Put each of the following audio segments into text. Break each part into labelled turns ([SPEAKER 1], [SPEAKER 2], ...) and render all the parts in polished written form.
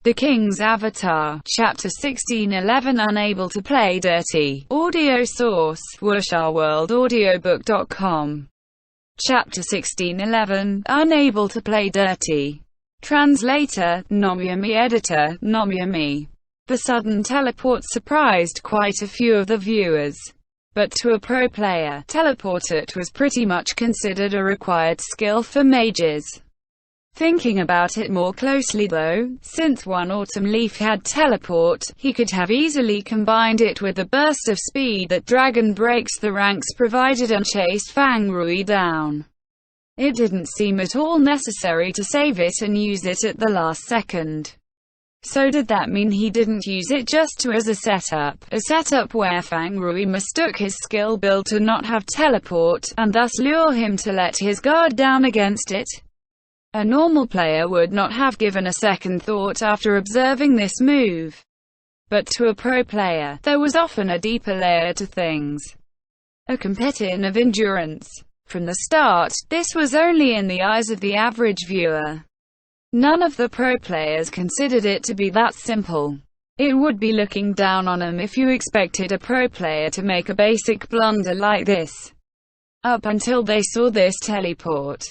[SPEAKER 1] The King's Avatar, Chapter 1611 Unable to play dirty. Audio source, wusharworldaudiobook.com. Chapter 1611, Unable to play dirty. Translator, Nomyami. Editor, Nomyami. The sudden teleport surprised quite a few of the viewers. But to a pro player, teleport it was pretty much considered a required skill for mages. Thinking about it more closely though, since one autumn leaf had teleport, he could have easily combined it with the burst of speed that Dragon Breaks the Ranks provided and chased Fang Rui down. It didn't seem at all necessary to save it and use it at the last second. So did that mean he didn't use it just as a setup where Fang Rui mistook his skill build to not have teleport, and thus lure him to let his guard down against it? A normal player would not have given a second thought after observing this move. But to a pro player, there was often a deeper layer to things. A competitive endurance. From the start, this was only in the eyes of the average viewer. None of the pro players considered it to be that simple. It would be looking down on them if you expected a pro player to make a basic blunder like this. Up until they saw this teleport.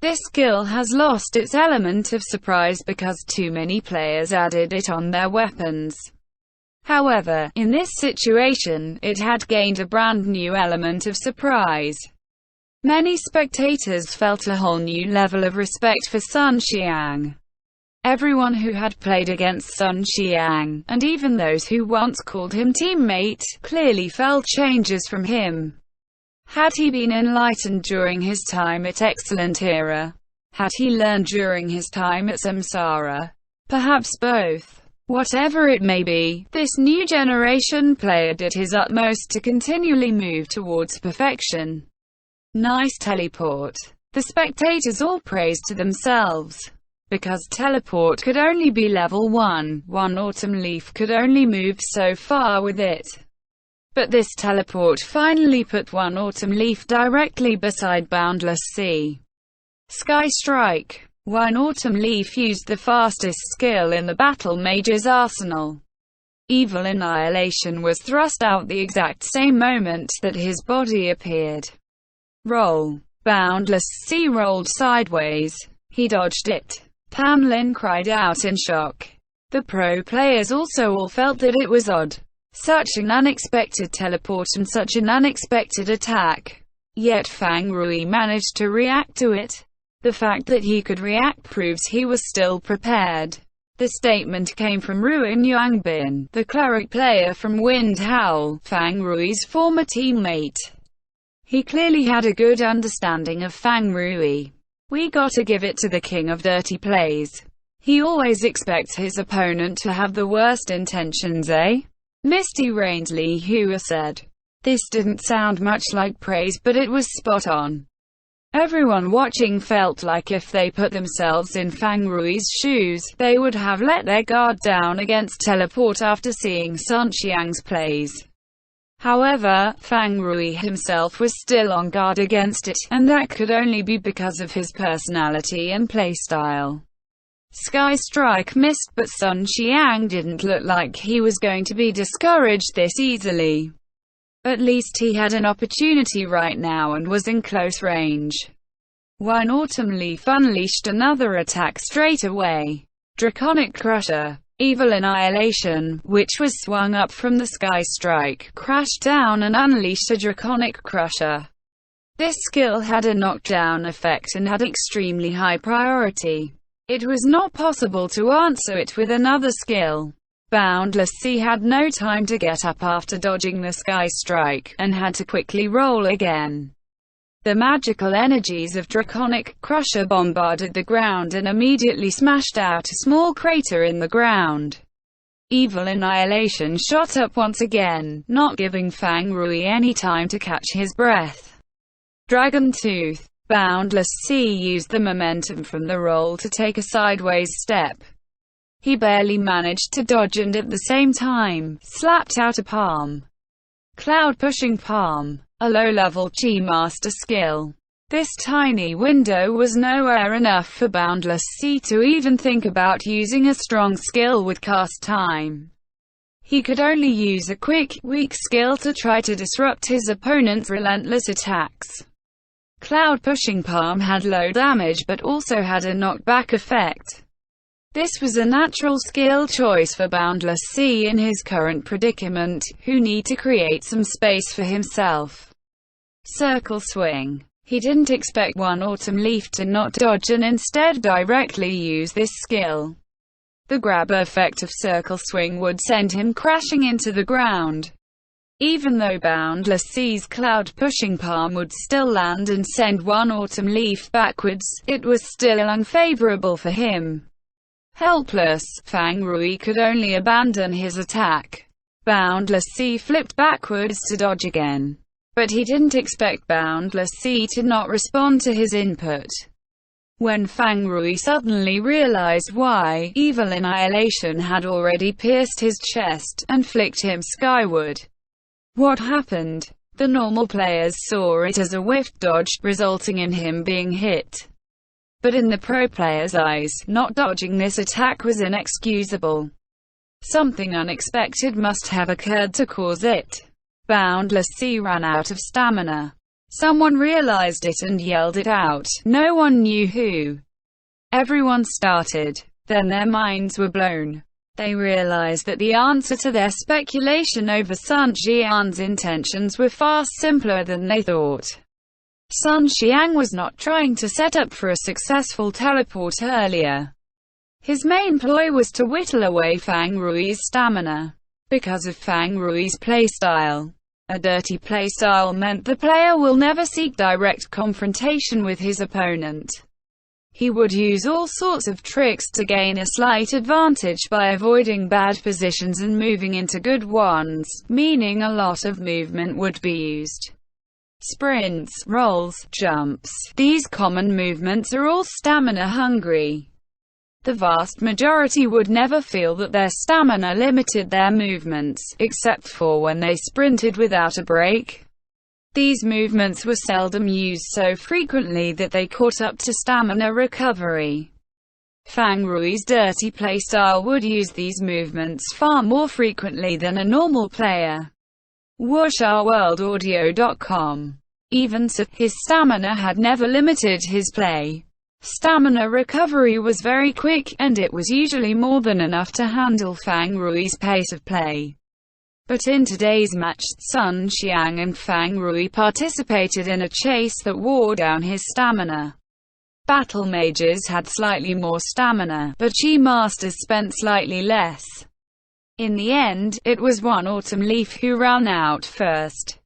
[SPEAKER 1] This skill has lost its element of surprise because too many players added it on their weapons. However, in this situation, it had gained a brand new element of surprise. Many spectators felt a whole new level of respect for Sun Xiang. Everyone who had played against Sun Xiang, and even those who once called him teammate, clearly felt changes from him. Had he been enlightened during his time at Excellent Era? Had he learned during his time at Samsara? Perhaps both. Whatever it may be, this new generation player did his utmost to continually move towards perfection. Nice teleport. The spectators all praised to themselves. Because teleport could only be level 1, one autumn leaf could only move so far with it. But this teleport finally put one autumn leaf directly beside Boundless Sea. Sky Strike. One autumn leaf used the fastest skill in the battle mage's arsenal. Evil Annihilation was thrust out the exact same moment that his body appeared. Roll. Boundless Sea rolled sideways. He dodged it. Pan Lin cried out in shock. The pro players also all felt that it was odd. Such an unexpected teleport and such an unexpected attack. Yet Fang Rui managed to react to it. The fact that he could react proves he was still prepared. The statement came from Ruin Yuangbin, the cleric player from Wind Howl, Fang Rui's former teammate. He clearly had a good understanding of Fang Rui. We gotta give it to the king of dirty plays. He always expects his opponent to have the worst intentions, eh? Misty Rainsley Hua said. This didn't sound much like praise, but it was spot on. Everyone watching felt like if they put themselves in Fang Rui's shoes, they would have let their guard down against teleport after seeing Sun Xiang's plays. However, Fang Rui himself was still on guard against it, and that could only be because of his personality and playstyle. Sky Strike missed, but Sun Xiang didn't look like he was going to be discouraged this easily. At least he had an opportunity right now and was in close range. One autumn leaf unleashed another attack straight away. Draconic Crusher. Evil Annihilation, which was swung up from the Sky Strike, crashed down and unleashed a Draconic Crusher. This skill had a knockdown effect and had extremely high priority. It was not possible to answer it with another skill. Boundless Sea had no time to get up after dodging the Sky Strike, and had to quickly roll again. The magical energies of Draconic Crusher bombarded the ground and immediately smashed out a small crater in the ground. Evil Annihilation shot up once again, not giving Fang Rui any time to catch his breath. Dragon Tooth. Boundless Sea used the momentum from the roll to take a sideways step. He barely managed to dodge and at the same time, slapped out a palm. Cloud Pushing Palm. A low-level Chi Master skill. This tiny window was nowhere enough for Boundless Sea to even think about using a strong skill with cast time. He could only use a quick, weak skill to try to disrupt his opponent's relentless attacks. Cloud Pushing Palm had low damage but also had a knockback effect. This was a natural skill choice for Boundless Sea in his current predicament, who need to create some space for himself. Circle Swing. He didn't expect one Autumn Leaf to not dodge and instead directly use this skill. The grab effect of Circle Swing would send him crashing into the ground. Even though Boundless Sea's Cloud Pushing Palm would still land and send one Autumn Leaf backwards, it was still unfavorable for him. Helpless, Fang Rui could only abandon his attack. Boundless Sea flipped backwards to dodge again. But he didn't expect Boundless Sea to not respond to his input. When Fang Rui suddenly realized why, Evil Annihilation had already pierced his chest, and flicked him skyward. What happened? The normal players saw it as a whiff dodge, resulting in him being hit. But in the pro players' eyes, not dodging this attack was inexcusable. Something unexpected must have occurred to cause it. Boundless Sea ran out of stamina. Someone realized it and yelled it out, no one knew who. Everyone started. Then their minds were blown. They realized that the answer to their speculation over Sun Xiang's intentions were far simpler than they thought. Sun Xiang was not trying to set up for a successful teleport earlier. His main ploy was to whittle away Fang Rui's stamina. Because of Fang Rui's playstyle. A dirty playstyle meant the player will never seek direct confrontation with his opponent. He would use all sorts of tricks to gain a slight advantage by avoiding bad positions and moving into good ones, meaning a lot of movement would be used. Sprints, rolls, jumps. These common movements are all stamina hungry. The vast majority would never feel that their stamina limited their movements, except for when they sprinted without a break. These movements were seldom used so frequently that they caught up to stamina recovery. Fang Rui's dirty playstyle would use these movements far more frequently than a normal player. WuxaWorldAudio.com. Even so, his stamina had never limited his play. Stamina recovery was very quick, and it was usually more than enough to handle Fang Rui's pace of play. But in today's match, Sun Xiang and Fang Rui participated in a chase that wore down his stamina. Battle mages had slightly more stamina, but Chi masters spent slightly less. In the end, it was one Autumn Leaf who ran out first.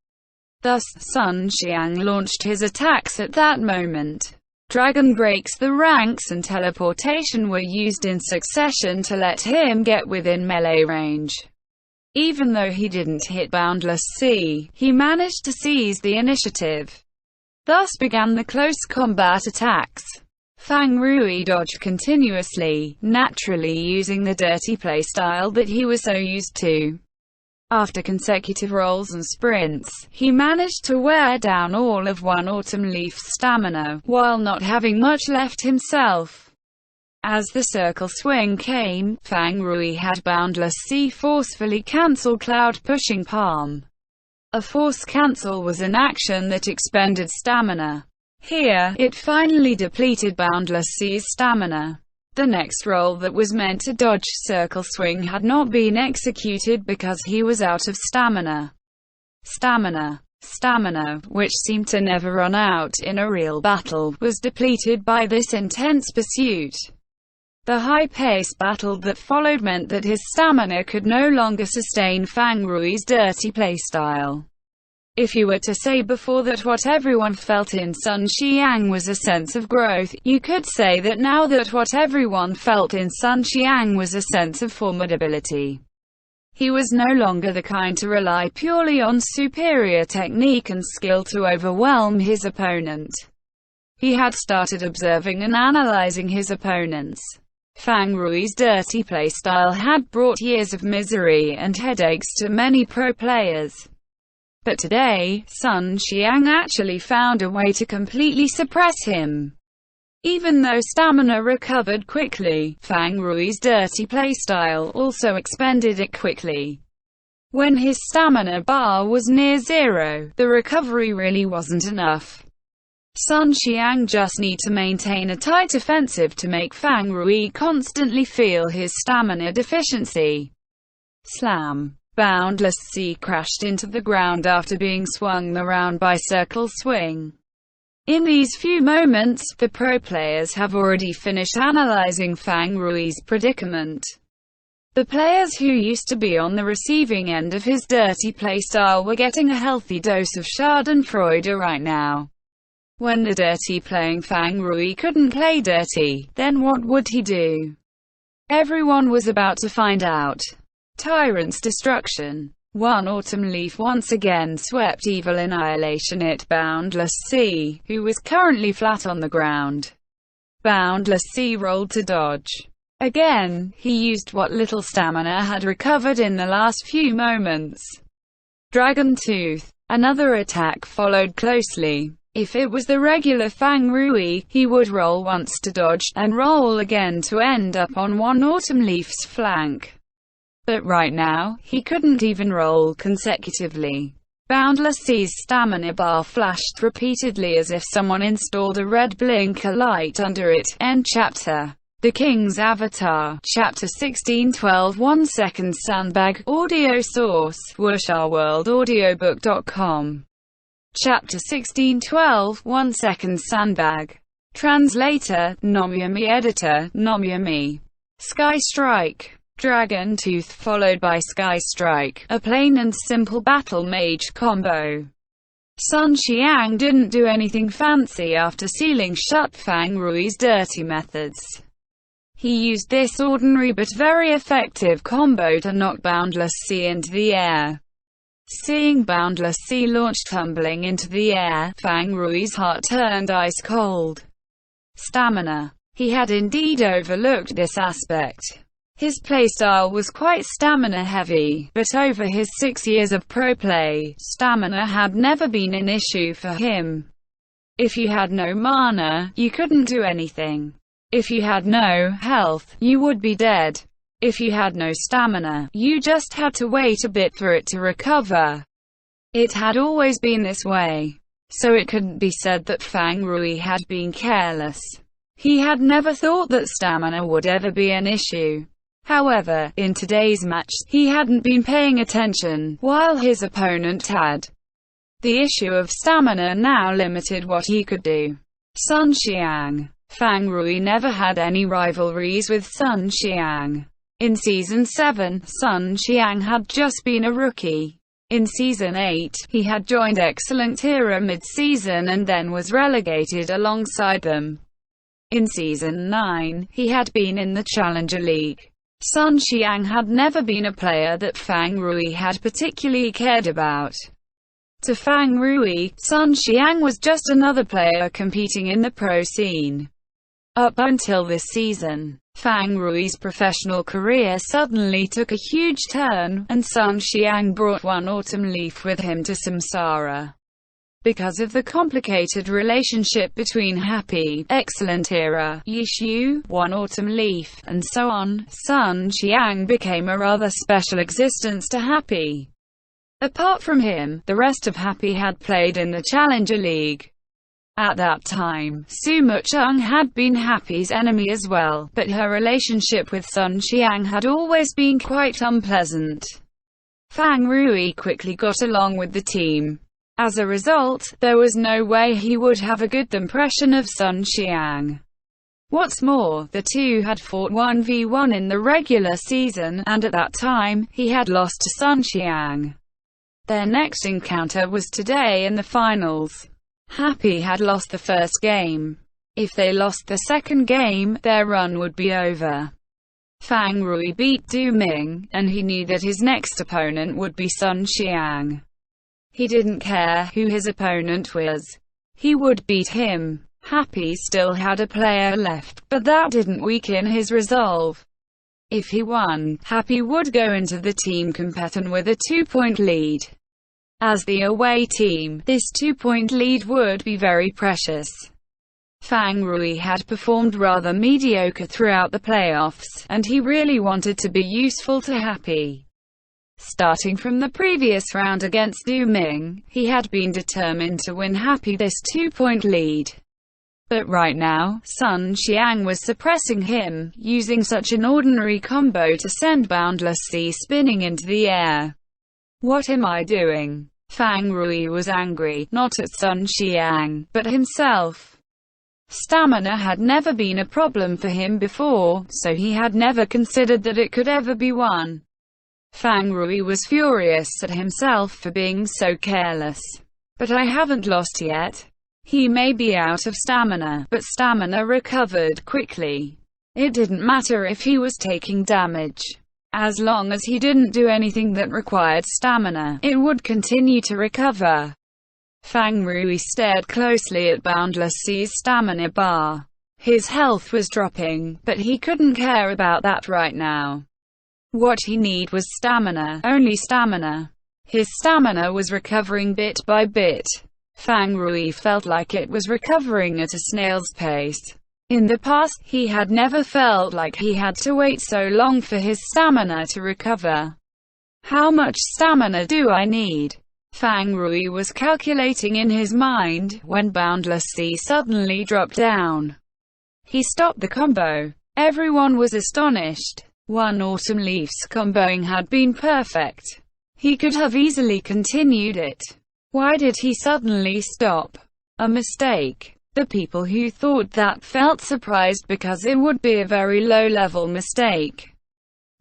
[SPEAKER 1] Thus, Sun Xiang launched his attacks at that moment. Dragon Breaks the Ranks and Teleportation were used in succession to let him get within melee range. Even though he didn't hit Boundless Sea, he managed to seize the initiative. Thus began the close combat attacks. Fang Rui dodged continuously, naturally using the dirty playstyle that he was so used to. After consecutive rolls and sprints, he managed to wear down all of one Autumn Leaf's stamina, while not having much left himself. As the circle swing came, Fang Rui had Boundless Sea forcefully cancel Cloud Pushing Palm. A force cancel was an action that expended stamina. Here, it finally depleted Boundless Sea's stamina. The next roll that was meant to dodge Circle Swing had not been executed because he was out of stamina. Stamina, which seemed to never run out in a real battle, was depleted by this intense pursuit. The high-paced battle that followed meant that his stamina could no longer sustain Fang Rui's dirty playstyle. If you were to say before that what everyone felt in Sun Xiang was a sense of growth, you could say that now that what everyone felt in Sun Xiang was a sense of formidability. He was no longer the kind to rely purely on superior technique and skill to overwhelm his opponent. He had started observing and analyzing his opponents. Fang Rui's dirty playstyle had brought years of misery and headaches to many pro players. But today, Sun Xiang actually found a way to completely suppress him. Even though stamina recovered quickly, Fang Rui's dirty playstyle also expended it quickly. When his stamina bar was near zero, the recovery really wasn't enough. Sun Xiang just need to maintain a tight offensive to make Fang Rui constantly feel his stamina deficiency. Slam. Boundless Sea crashed into the ground after being swung around by Circle Swing. In these few moments, the pro players have already finished analyzing Fang Rui's predicament. The players who used to be on the receiving end of his dirty playstyle were getting a healthy dose of schadenfreude right now. When the dirty playing Fang Rui couldn't play dirty, then what would he do? Everyone was about to find out. Tyrant's destruction. One autumn leaf once again swept evil annihilation at Boundless Sea, who was currently flat on the ground. Boundless Sea rolled to dodge. Again, he used what little stamina had recovered in the last few moments. Dragon Tooth. Another attack followed closely. If it was the regular Fang Rui, he would roll once to dodge, and roll again to end up on one autumn leaf's flank. But right now, he couldn't even roll consecutively. Boundless Sea's stamina bar flashed repeatedly as if someone installed a red blinker light under it. End chapter. The King's Avatar. Chapter 16:12 1 second sandbag. Audio source, wushaworldaudiobook.com. Chapter 16:12 1 second sandbag. Translator, Nomyami. Editor, Nomyami. Sky Strike. Dragon Tooth followed by Sky Strike, a plain and simple battle mage combo. Sun Xiang didn't do anything fancy after sealing shut Fang Rui's dirty methods. He used this ordinary but very effective combo to knock Boundless Sea into the air. Seeing Boundless Sea launch tumbling into the air, Fang Rui's heart turned ice cold. Stamina. He had indeed overlooked this aspect. His playstyle was quite stamina-heavy, but over his 6 years of pro play, stamina had never been an issue for him. If you had no mana, you couldn't do anything. If you had no health, you would be dead. If you had no stamina, you just had to wait a bit for it to recover. It had always been this way. So it couldn't be said that Fang Rui had been careless. He had never thought that stamina would ever be an issue. However, in today's match, he hadn't been paying attention, while his opponent had. The issue of stamina now limited what he could do. Sun Xiang. Fang Rui never had any rivalries with Sun Xiang. In Season 7, Sun Xiang had just been a rookie. In Season 8, he had joined Excellent Era mid-season and then was relegated alongside them. In Season 9, he had been in the Challenger League. Sun Xiang had never been a player that Fang Rui had particularly cared about. To Fang Rui, Sun Xiang was just another player competing in the pro scene. Up until this season, Fang Rui's professional career suddenly took a huge turn, and Sun Xiang brought one autumn leaf with him to Samsara. Because of the complicated relationship between Happy, Excellent Era, Yishu, One Autumn Leaf, and so on, Sun Xiang became a rather special existence to Happy. Apart from him, the rest of Happy had played in the Challenger League. At that time, Su Mucheng had been Happy's enemy as well, but her relationship with Sun Xiang had always been quite unpleasant. Fang Rui quickly got along with the team. As a result, there was no way he would have a good impression of Sun Xiang. What's more, the two had fought 1v1 in the regular season, and at that time, he had lost to Sun Xiang. Their next encounter was today in the finals. Happy had lost the first game. If they lost the second game, their run would be over. Fang Rui beat Du Ming, and he knew that his next opponent would be Sun Xiang. He didn't care who his opponent was. He would beat him. Happy still had a player left, but that didn't weaken his resolve. If he won, Happy would go into the team competition with a 2-point lead. As the away team, this 2-point lead would be very precious. Fang Rui had performed rather mediocre throughout the playoffs, and he really wanted to be useful to Happy. Starting from the previous round against Du Ming, he had been determined to win Happy this 2-point lead. But right now, Sun Xiang was suppressing him, using such an ordinary combo to send Boundless Sea spinning into the air. What am I doing? Fang Rui was angry, not at Sun Xiang, but himself. Stamina had never been a problem for him before, so he had never considered that it could ever be one. Fang Rui was furious at himself for being so careless. But I haven't lost yet. He may be out of stamina, but stamina recovered quickly. It didn't matter if he was taking damage. As long as he didn't do anything that required stamina, it would continue to recover. Fang Rui stared closely at Boundless Sea's stamina bar. His health was dropping, but he couldn't care about that right now. What he needed was stamina, only stamina. His stamina was recovering bit by bit. Fang Rui felt like it was recovering at a snail's pace. In the past, he had never felt like he had to wait so long for his stamina to recover. How much stamina do I need? Fang Rui was calculating in his mind, when Boundless Sea suddenly dropped down. He stopped the combo. Everyone was astonished. One Autumn Leaf's comboing had been perfect. He could have easily continued it. Why did he suddenly stop? A mistake. The people who thought that felt surprised because it would be a very low-level mistake.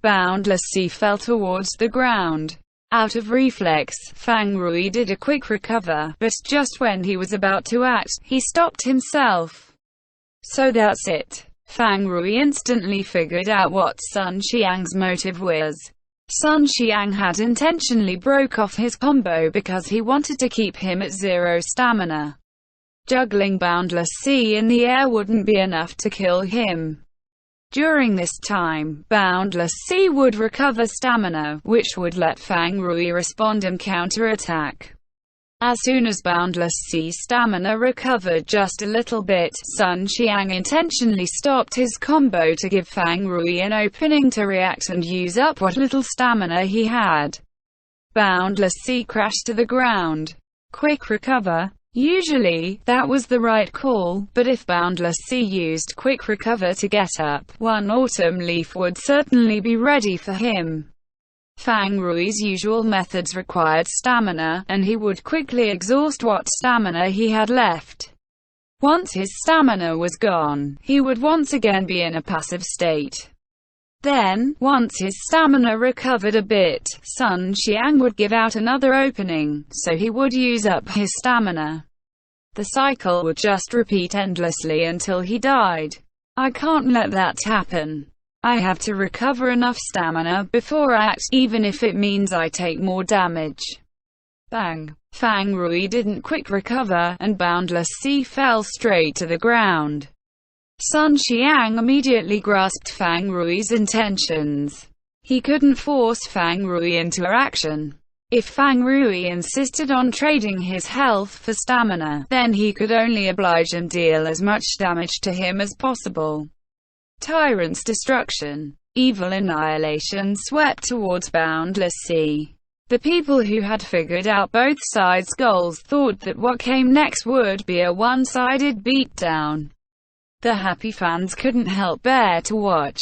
[SPEAKER 1] Boundless Sea fell towards the ground. Out of reflex, Fang Rui did a quick recover, but just when he was about to act, he stopped himself. So that's it. Fang Rui instantly figured out what Sun Xiang's motive was. Sun Xiang had intentionally broke off his combo because he wanted to keep him at 0 stamina. Juggling Boundless Sea in the air wouldn't be enough to kill him. During this time, Boundless Sea would recover stamina, which would let Fang Rui respond and counter-attack. As soon as Boundless Sea's stamina recovered just a little bit, Sun Xiang intentionally stopped his combo to give Fang Rui an opening to react and use up what little stamina he had. Boundless Sea crashed to the ground. Quick recover. Usually, that was the right call, but if Boundless Sea used quick recover to get up, one Autumn Leaf would certainly be ready for him. Fang Rui's usual methods required stamina, and he would quickly exhaust what stamina he had left. Once his stamina was gone, he would once again be in a passive state. Then, once his stamina recovered a bit, Sun Xiang would give out another opening, so he would use up his stamina. The cycle would just repeat endlessly until he died. I can't let that happen. I have to recover enough stamina before I act, even if it means I take more damage. Bang! Fang Rui didn't quick recover, and Boundless Sea fell straight to the ground. Sun Xiang immediately grasped Fang Rui's intentions. He couldn't force Fang Rui into action. If Fang Rui insisted on trading his health for stamina, then he could only oblige and deal as much damage to him as possible. Tyrant's destruction. Evil annihilation swept towards Boundless Sea. The people who had figured out both sides' goals thought that what came next would be a one-sided beatdown. The happy fans couldn't help bear to watch.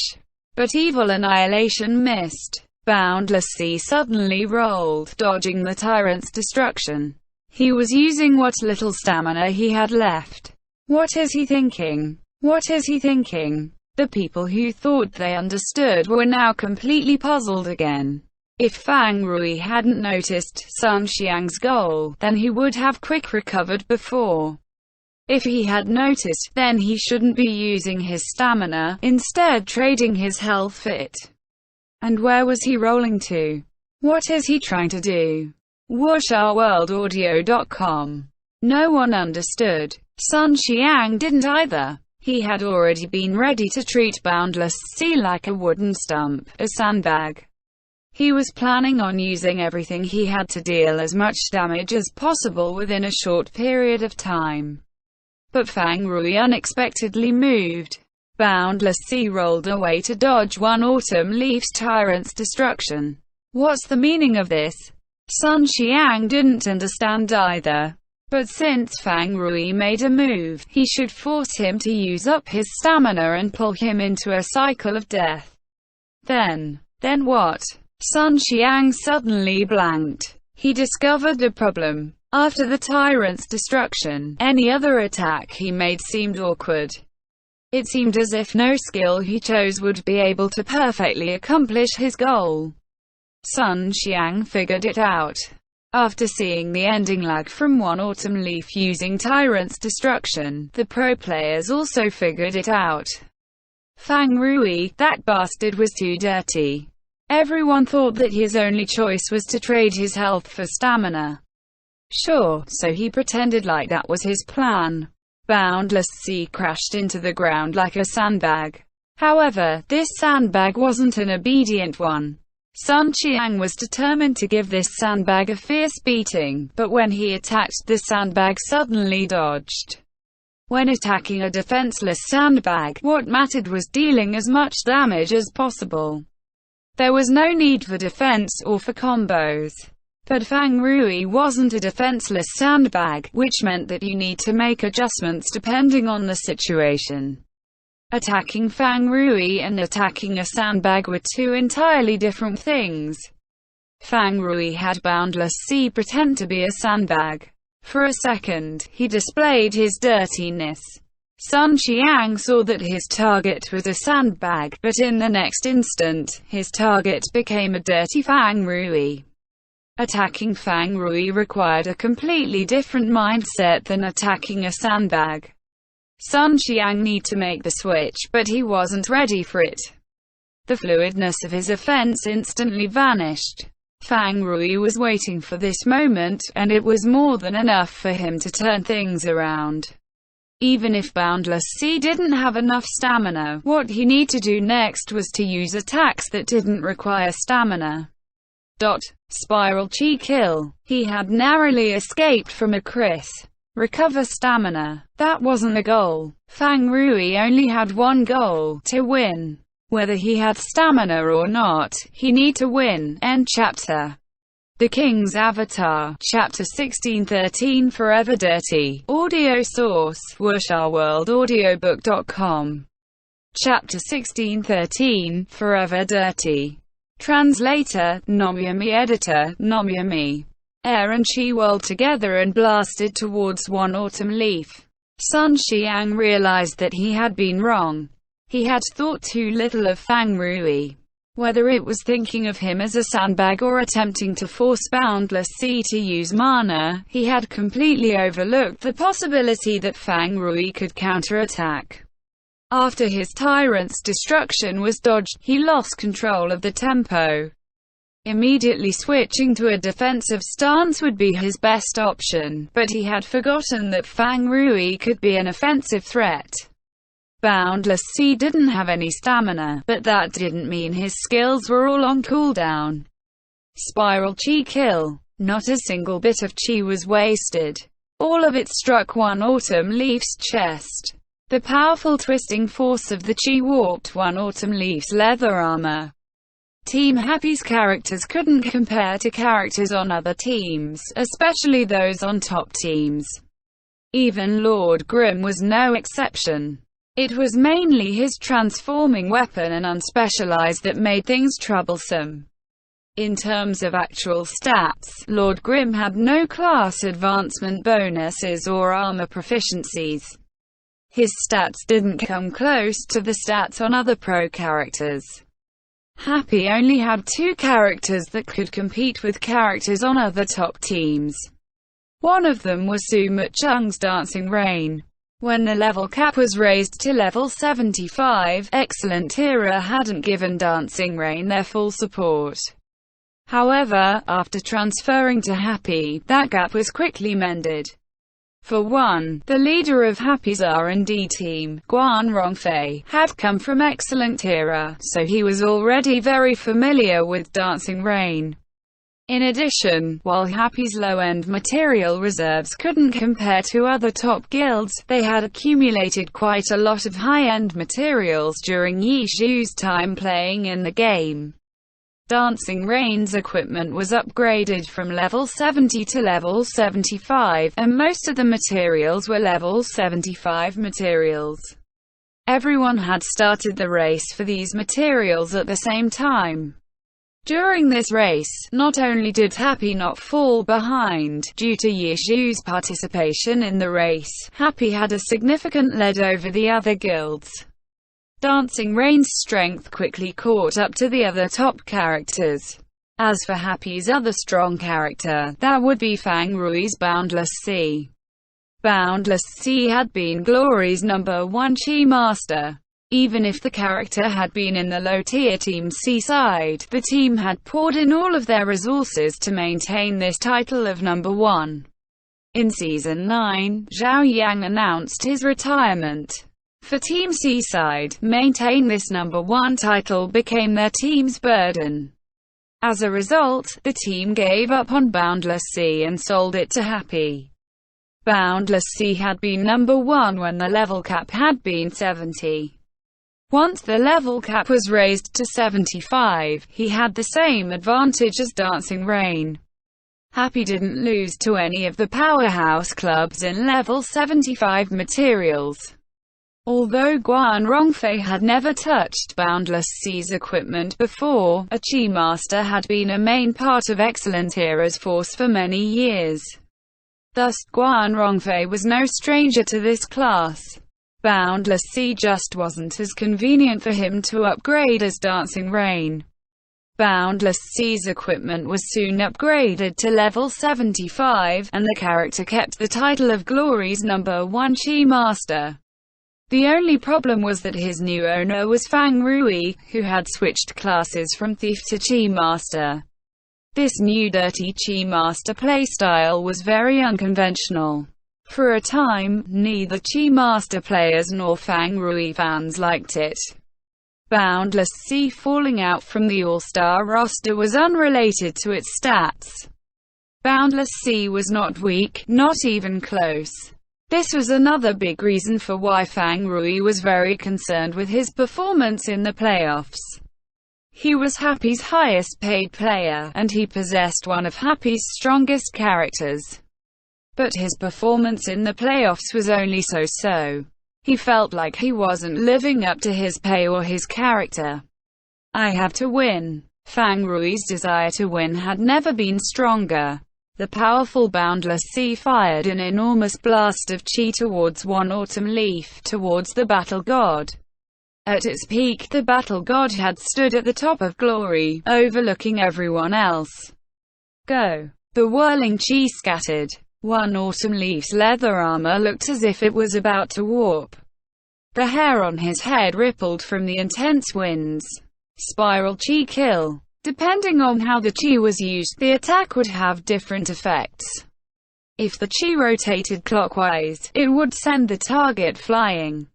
[SPEAKER 1] But Evil Annihilation missed. Boundless Sea suddenly rolled, dodging the Tyrant's destruction. He was using what little stamina he had left. What is he thinking? What is he thinking? The people who thought they understood were now completely puzzled again. If Fang Rui hadn't noticed Sun Xiang's goal, then he would have quick recovered before. If he had noticed, then he shouldn't be using his stamina, instead trading his health for it. And where was he rolling to? What is he trying to do? WuxRWorldAudio.com. No one understood. Sun Xiang didn't either. He had already been ready to treat Boundless Sea like a wooden stump, a sandbag. He was planning on using everything he had to deal as much damage as possible within a short period of time. But Fang Rui unexpectedly moved. Boundless Sea rolled away to dodge one autumn leaf's tyrant's destruction. What's the meaning of this? Sun Xiang didn't understand either. But since Fang Rui made a move, he should force him to use up his stamina and pull him into a cycle of death. Then what? Sun Xiang suddenly blanked. He discovered a problem. After the tyrant's destruction, any other attack he made seemed awkward. It seemed as if no skill he chose would be able to perfectly accomplish his goal. Sun Xiang figured it out. After seeing the ending lag from one autumn leaf using Tyrant's destruction, the pro players also figured it out. Fang Rui, that bastard was too dirty. Everyone thought that his only choice was to trade his health for stamina. Sure, so he pretended like that was his plan. Boundless Sea crashed into the ground like a sandbag. However, this sandbag wasn't an obedient one. Sun Xiang was determined to give this sandbag a fierce beating, but when he attacked, the sandbag suddenly dodged. When attacking a defenseless sandbag, what mattered was dealing as much damage as possible. There was no need for defense or for combos. But Fang Rui wasn't a defenseless sandbag, which meant that you need to make adjustments depending on the situation. Attacking Fang Rui and attacking a sandbag were two entirely different things. Fang Rui had Boundless Sea pretend to be a sandbag. For a second, he displayed his dirtiness. Sun Xiang saw that his target was a sandbag, but in the next instant, his target became a dirty Fang Rui. Attacking Fang Rui required a completely different mindset than attacking a sandbag. Sun Xiang needed to make the switch, but he wasn't ready for it. The fluidness of his offense instantly vanished. Fang Rui was waiting for this moment, and it was more than enough for him to turn things around. Even if Boundless Sea didn't have enough stamina, what he needed to do next was to use attacks that didn't require stamina. Spiral Chi kill. He had narrowly escaped from a recover stamina. That wasn't the goal. Fang Rui only had one goal: to win. Whether he had stamina or not, he needed to win. End chapter. The King's Avatar, Chapter 1613 Forever Dirty. Audio source, wuxia-world-audiobook.com. Chapter 1613, Forever Dirty. Translator, Nomyami. Editor, Nomyami. Air and Chi whirled together and blasted towards one autumn leaf. Sun Xiang realized that he had been wrong. He had thought too little of Fang Rui. Whether it was thinking of him as a sandbag or attempting to force Boundless Sea to use mana, he had completely overlooked the possibility that Fang Rui could counterattack. After his tyrant's destruction was dodged, he lost control of the tempo. Immediately switching to a defensive stance would be his best option, but he had forgotten that Fang Rui could be an offensive threat. Boundless Sea didn't have any stamina, but that didn't mean his skills were all on cooldown. Spiral Chi kill. Not a single bit of chi was wasted. All of it struck one autumn leaf's chest. The powerful twisting force of the chi warped one autumn leaf's leather armor. Team Happy's characters couldn't compare to characters on other teams, especially those on top teams. Even Lord Grimm was no exception. It was mainly his transforming weapon and unspecialized that made things troublesome. In terms of actual stats, Lord Grimm had no class advancement bonuses or armor proficiencies. His stats didn't come close to the stats on other pro characters. Happy only had two characters that could compete with characters on other top teams. One of them was Su Muchung's Dancing Rain. When the level cap was raised to level 75, Excellent Era hadn't given Dancing Rain their full support. However, after transferring to Happy, that gap was quickly mended. For one, the leader of Happy's R&D team, Guan Rongfei, had come from excellent era, so he was already very familiar with Dancing Rain. In addition, while Happy's low-end material reserves couldn't compare to other top guilds, they had accumulated quite a lot of high-end materials during Yi Zhu's time playing in the game. Dancing Rain's equipment was upgraded from level 70 to level 75, and most of the materials were level 75 materials. Everyone had started the race for these materials at the same time. During this race, not only did Happy not fall behind, due to Yi Zhu's participation in the race, Happy had a significant lead over the other guilds. Dancing Rain's strength quickly caught up to the other top characters. As for Happy's other strong character, that would be Fang Rui's Boundless Sea. Boundless Sea had been Glory's #1 Chi Master. Even if the character had been in the low-tier Team C side, the team had poured in all of their resources to maintain this title of #1. In Season 9, Zhao Yang announced his retirement. For Team C side, maintain this #1 title became their team's burden. As a result, the team gave up on Boundless Sea and sold it to Happy. Boundless Sea had been #1 when the level cap had been 70. Once the level cap was raised to 75, he had the same advantage as Dancing Rain. Happy didn't lose to any of the powerhouse clubs in level 75 materials. Although Guan Rongfei had never touched Boundless Sea's equipment before, a Chi Master had been a main part of Excellent Era's force for many years. Thus, Guan Rongfei was no stranger to this class. Boundless Sea just wasn't as convenient for him to upgrade as Dancing Rain. Boundless Sea's equipment was soon upgraded to level 75, and the character kept the title of Glory's #1 Chi Master. The only problem was that his new owner was Fang Rui, who had switched classes from Thief to Chi Master. This new Dirty Chi Master playstyle was very unconventional. For a time, neither Chi Master players nor Fang Rui fans liked it. Boundless Sea falling out from the All-Star roster was unrelated to its stats. Boundless Sea was not weak, not even close. This was another big reason for why Fang Rui was very concerned with his performance in the playoffs. He was Happy's highest paid player, and he possessed one of Happy's strongest characters. But his performance in the playoffs was only so-so. He felt like he wasn't living up to his pay or his character. I have to win. Fang Rui's desire to win had never been stronger. The powerful Boundless Sea fired an enormous blast of chi towards one autumn leaf, towards the Battle God. At its peak, the Battle God had stood at the top of Glory, overlooking everyone else. Go! The whirling chi scattered. One autumn leaf's leather armor looked as if it was about to warp. The hair on his head rippled from the intense winds. Spiral chi kill. Depending on how the chi was used, the attack would have different effects. If the chi rotated clockwise, it would send the target flying.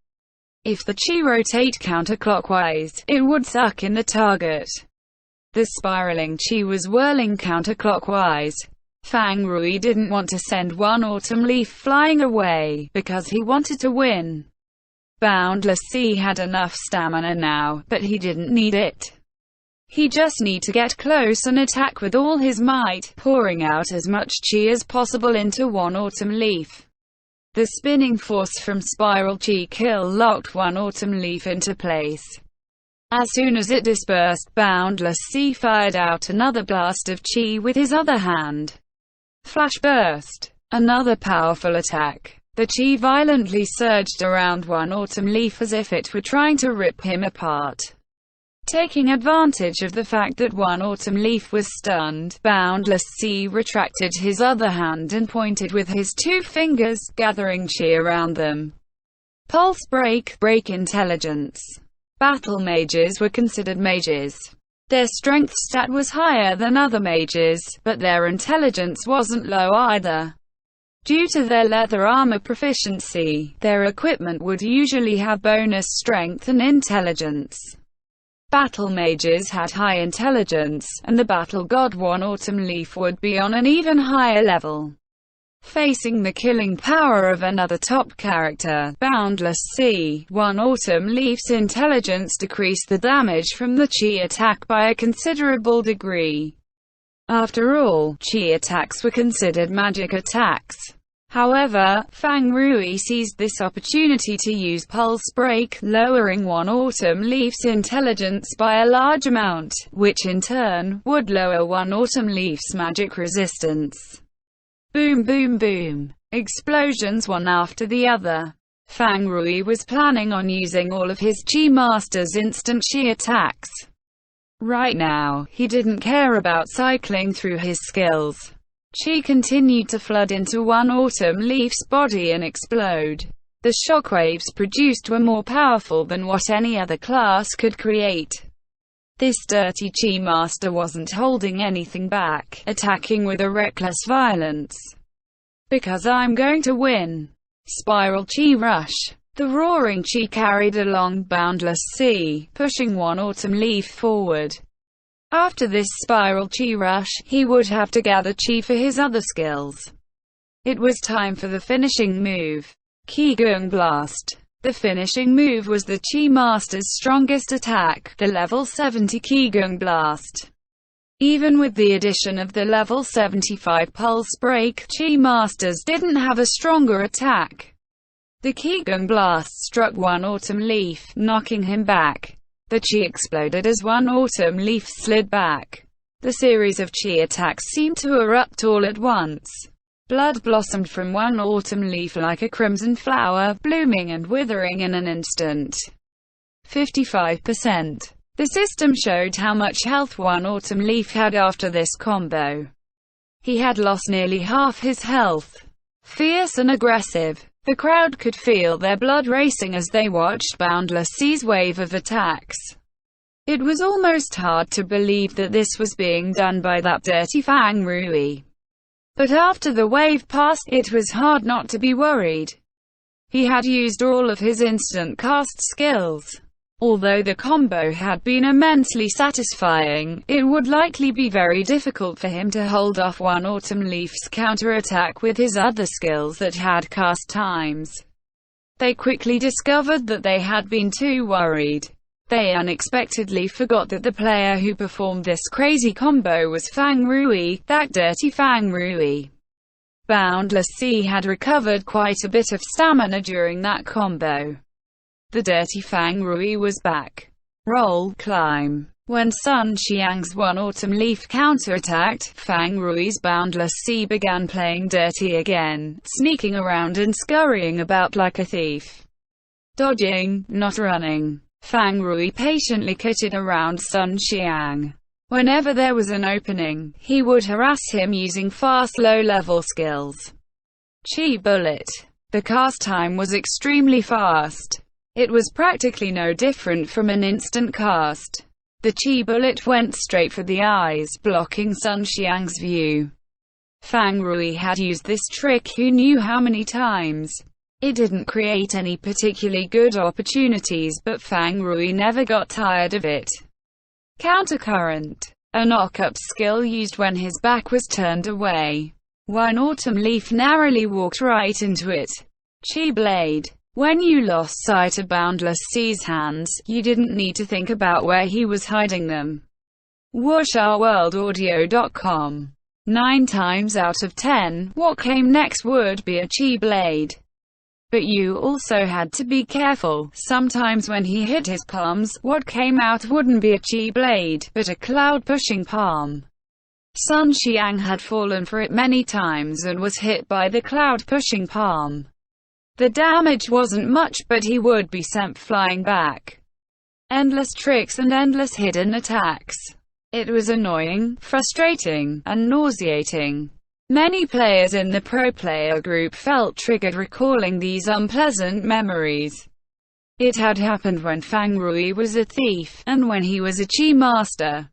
[SPEAKER 1] If the chi rotate counterclockwise, it would suck in the target. The spiraling chi was whirling counterclockwise. Fang Rui didn't want to send one autumn leaf flying away, because he wanted to win. Boundless Sea had enough stamina now, but he didn't need it. He just need to get close and attack with all his might, pouring out as much chi as possible into one autumn leaf. The spinning force from Spiral Chi Kill locked one autumn leaf into place. As soon as it dispersed, Boundless Sea fired out another blast of chi with his other hand. Flash Burst. Another powerful attack. The chi violently surged around one autumn leaf as if it were trying to rip him apart. Taking advantage of the fact that one autumn leaf was stunned, Boundless Sea retracted his other hand and pointed with his two fingers, gathering chi around them. Pulse Break. Break Intelligence. Battle mages were considered mages. Their strength stat was higher than other mages, but their intelligence wasn't low either. Due to their leather armor proficiency, their equipment would usually have bonus strength and intelligence. Battle mages had high intelligence, and the battle god One Autumn Leaf would be on an even higher level. Facing the killing power of another top character, Boundless Sea, One Autumn Leaf's intelligence decreased the damage from the chi attack by a considerable degree. After all, chi attacks were considered magic attacks. However, Fang Rui seized this opportunity to use Pulse Break, lowering One Autumn Leaf's intelligence by a large amount, which in turn, would lower One Autumn Leaf's magic resistance. Boom boom boom. Explosions one after the other. Fang Rui was planning on using all of his Chi Master's instant Chi attacks. Right now, he didn't care about cycling through his skills. Chi continued to flood into One Autumn Leaf's body and explode. The shockwaves produced were more powerful than what any other class could create. This dirty Chi Master wasn't holding anything back, attacking with a reckless violence. Because I'm going to win. Spiral Chi Rush. The roaring Chi carried along Boundless Sea, pushing One Autumn Leaf forward. After this spiral Chi rush, he would have to gather Chi for his other skills. It was time for the finishing move. Qigong Blast. The finishing move was the Chi Master's strongest attack, the level 70 Qigong Blast. Even with the addition of the level 75 Pulse Break, Chi Masters didn't have a stronger attack. The Qigong Blast struck One Autumn Leaf, knocking him back. The Chi exploded as One Autumn Leaf slid back. The series of Chi attacks seemed to erupt all at once. Blood blossomed from One Autumn Leaf like a crimson flower, blooming and withering in an instant. 55%. The system showed how much health One Autumn Leaf had after this combo. He had lost nearly half his health. Fierce and aggressive. The crowd could feel their blood racing as they watched Boundless Sea's wave of attacks. It was almost hard to believe that this was being done by that dirty Fang Rui. But after the wave passed, it was hard not to be worried. He had used all of his instant cast skills. Although the combo had been immensely satisfying, it would likely be very difficult for him to hold off One Autumn Leaf's counterattack with his other skills that had cast times. They quickly discovered that they had been too worried. They unexpectedly forgot that the player who performed this crazy combo was Fang Rui, that dirty Fang Rui. Boundless Sea had recovered quite a bit of stamina during that combo. The dirty Fang Rui was back. Roll, climb. When Sun Xiang's One Autumn Leaf counterattacked, Fang Rui's Boundless Sea began playing dirty again, sneaking around and scurrying about like a thief. Dodging, not running. Fang Rui patiently kitted around Sun Xiang. Whenever there was an opening, he would harass him using fast low-level skills. Chi Bullet. The cast time was extremely fast. It was practically no different from an instant cast. The Chi Bullet went straight for the eyes, blocking Sun Xiang's view. Fang Rui had used this trick who knew how many times. It didn't create any particularly good opportunities, but Fang Rui never got tired of it. Countercurrent. A knock-up skill used when his back was turned away. One Autumn Leaf narrowly walked right into it. Chi Blade. When you lost sight of Boundless Sea's hands, you didn't need to think about where he was hiding them. WhooshOurWorldAudio.com. 9 times out of 10, what came next would be a Chi Blade. But you also had to be careful. Sometimes when he hit his palms, what came out wouldn't be a Chi Blade, but a cloud-pushing palm. Sun Xiang had fallen for it many times and was hit by the cloud-pushing palm. The damage wasn't much, but he would be sent flying back. Endless tricks and endless hidden attacks. It was annoying, frustrating, and nauseating. Many players in the pro player group felt triggered recalling these unpleasant memories. It had happened when Fang Rui was a thief, and when he was a Chi Master.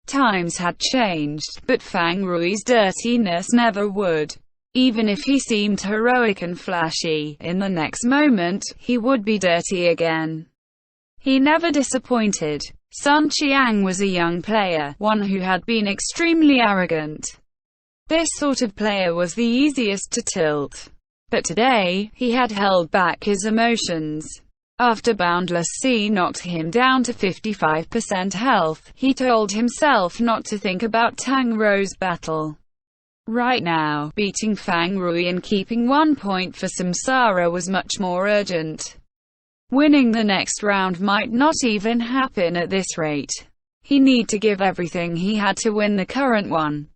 [SPEAKER 1] Times had changed, but Fang Rui's dirtiness never would. Even if he seemed heroic and flashy, in the next moment, he would be dirty again. He never disappointed. Sun Qiang was a young player, one who had been extremely arrogant. This sort of player was the easiest to tilt. But today, he had held back his emotions. After Boundless Sea knocked him down to 55% health, he told himself not to think about Tang Rou's battle. Right now, beating Fang Rui and keeping 1 point for Samsara was much more urgent. Winning the next round might not even happen at this rate. He need to give everything he had to win the current one.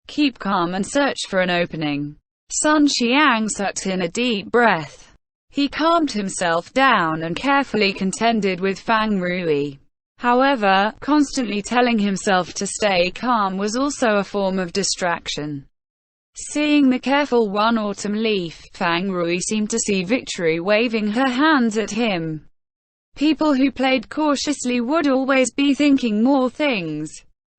[SPEAKER 1] Keep calm and search for an opening. Sun Qiang sucked in a deep breath. He calmed himself down and carefully contended with Fang Rui. However, constantly telling himself to stay calm was also a form of distraction. Seeing the careful One Autumn Leaf, Fang Rui seemed to see victory waving her hands at him. People who played cautiously would always be thinking more things.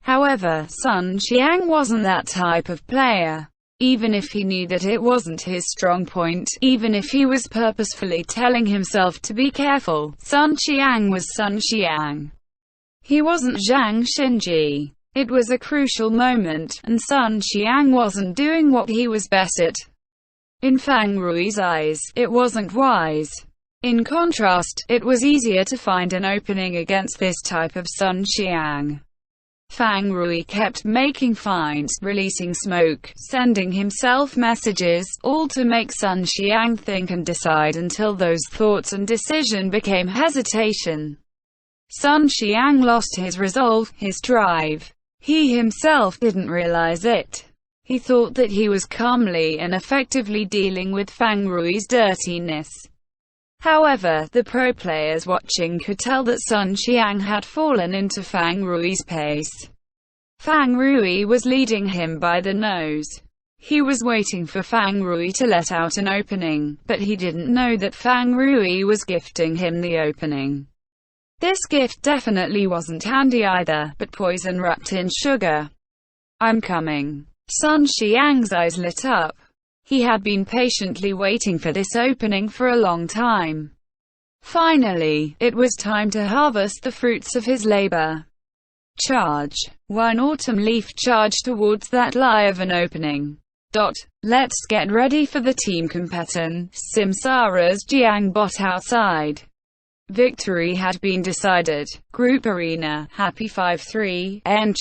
[SPEAKER 1] However, Sun Qiang wasn't that type of player. Even if he knew that it wasn't his strong point, even if he was purposefully telling himself to be careful, Sun Qiang was Sun Qiang. He wasn't Zhang Xinji. It was a crucial moment, and Sun Qiang wasn't doing what he was best at. In Fang Rui's eyes, it wasn't wise. In contrast, it was easier to find an opening against this type of Sun Qiang. Fang Rui kept making finds, releasing smoke, sending himself messages, all to make Sun Qiang think and decide until those thoughts and decision became hesitation. Sun Qiang lost his resolve, his drive. He himself didn't realize it. He thought that he was calmly and effectively dealing with Fang Rui's dirtiness. However, the pro players watching could tell that Sun Qiang had fallen into Fang Rui's pace. Fang Rui was leading him by the nose. He was waiting for Fang Rui to let out an opening, but he didn't know that Fang Rui was gifting him the opening. This gift definitely wasn't candy either, but poison wrapped in sugar. I'm coming. Sun Qiang's eyes lit up. He had been patiently waiting for this opening for a long time. Finally, it was time to harvest the fruits of his labor. Charge. One Autumn Leaf charged towards that lie of an opening. Let's get ready for the team competition. Samsara's Jiang Bot outside. Victory had been decided. Group Arena. Happy 5-3. End.